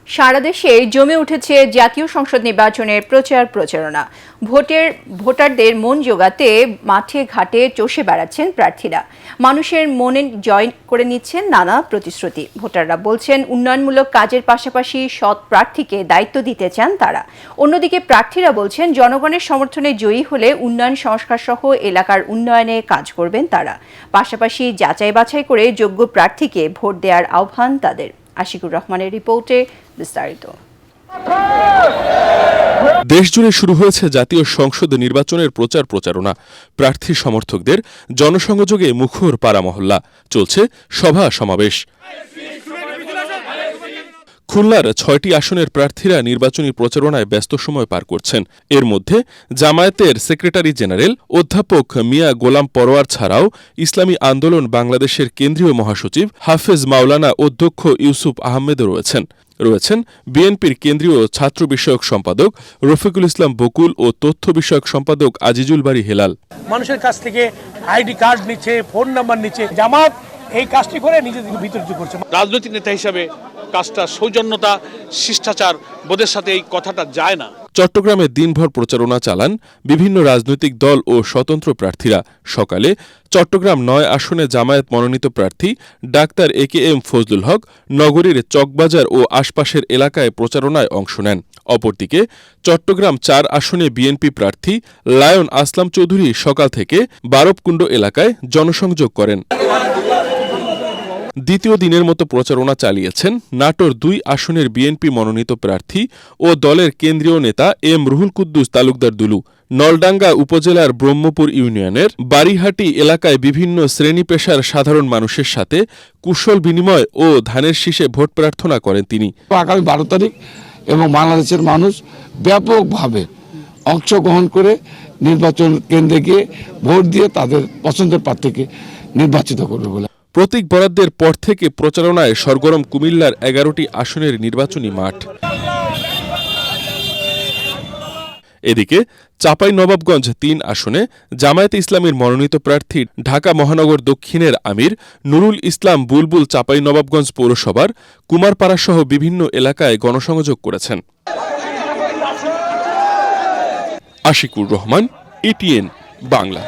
সারা দেশে জমে উঠেছে জাতীয় সংসদ নির্বাচনের প্রচারণা। ভোটারদের মন জোগাতে মাঠে ঘাটে চষে বেড়াচ্ছেন প্রার্থীরা। মানুষের মনে জয় করে নিচ্ছেন নানা প্রতিশ্রুতি। ভোটাররা বলছেন উন্নয়নমূলক কাজের পাশাপাশি সৎ প্রার্থীকে দায়িত্ব দিতে চান তারা। অন্যদিকে প্রার্থীরা বলছেন জনগণের সমর্থনে জয়ী হলে উন্নয়ন সংস্কার সহ এলাকার উন্নয়নে কাজ করবেন তারা। পাশাপাশি যাচাই বাছাই করে যোগ্য প্রার্থীকে ভোট দেওয়ার আহ্বান তাদের। আশিকুর রহমানের রিপোর্টে বিস্তারিত। দেশজুড়ে শুরু হয়েছে জাতীয় সংসদ নির্বাচনের প্রচারণা। প্রার্থী সমর্থকদের জনসংযোগে মুখর পাড়া মহল্লা, চলছে সভা সমাবেশ। খুলনার ৬টি আসনের প্রার্থীরা নির্বাচনী প্রচারণায় ব্যস্ত সময় পার করছেন। এর মধ্যে জামায়াতের সেক্রেটারি জেনারেল অধ্যাপক মিয়া গোলাম পরোয়ার ছাড়াও ইসলামী আন্দোলন বাংলাদেশের কেন্দ্রীয় মহাসচিব হাফেজ মাওলানা অধ্যক্ষ ইউসুফ আহমেদও রয়েছেন বিএনপির কেন্দ্রীয় ছাত্র বিষয়ক সম্পাদক রফিকুল ইসলাম বকুল ও তথ্য বিষয়ক সম্পাদক আজিজুল বারী হেলাল। মানুষের কাছ থেকে আইডি কার্ড নিচ্ছে, ফোন নাম্বার নিচ্ছে। জামাত এই কাজটি করে নিজেদের বিতর্কিত করছে। রাজনৈতিক নেতা হিসাবে কাজটা সৌজন্যতা, শিষ্টাচার বোধের সাথে এই কথাটা যায় না। চট্টগ্রামে দিনভর প্রচারণা চালান বিভিন্ন রাজনৈতিক দল ও স্বতন্ত্র প্রার্থীরা। সকালে চট্টগ্রাম ৯ আসনে জামায়াত মনোনীত প্রার্থী ডাক্তার AKM ফজলুল হক নগরীর চকবাজার ও আশপাশের এলাকায় প্রচারণায় অংশ নেন। অপরদিকে চট্টগ্রাম ৪ আসনে বিএনপি প্রার্থী লায়ন আসলাম চৌধুরী সকাল থেকে বারবকুণ্ড এলাকায় জনসংযোগ করেন। দ্বিতীয় দিনের মতো প্রচারণা চালিয়েছেন নাটোর ২ আসনের বিএনপি মনোনীত প্রার্থী ও দলের কেন্দ্রীয় নেতা এম রুহুল কুদ্দুস তালুকদার দুলু। নলডাঙ্গা উপজেলার ব্রহ্মপুর ইউনিয়নের বাড়িহাটি এলাকায় বিভিন্ন শ্রেণী পেশার সাধারণ মানুষের সাথে কুশল বিনিময় ও ধানের শীষে ভোট প্রার্থনা করেন তিনি। আগামী ১২ তারিখ এবং বাংলাদেশের মানুষ ব্যাপকভাবে অংশগ্রহণ করে নির্বাচন কেন্দ্রে গিয়ে ভোট দিয়ে তাদের পছন্দের প্রার্থীকে নির্বাচিত করবে বলে। প্রতীক বরাদ্দের পর থেকে প্রচারণায় সরগরম কুমিল্লার ১১টি আসনের নির্বাচনী মাঠ। এদিকে চাঁপাইনবাবগঞ্জ ৩ আসনে জামায়াতে ইসলামীর মনোনীত প্রার্থী ঢাকা মহানগর দক্ষিণের আমির নুরুল ইসলাম বুলবুল চাঁপাইনবাবগঞ্জ পৌরসভার কুমারপাড়াসহ বিভিন্ন এলাকায় গণসংযোগ করেছেন। আশিকুর রহমান, ATN বাংলা।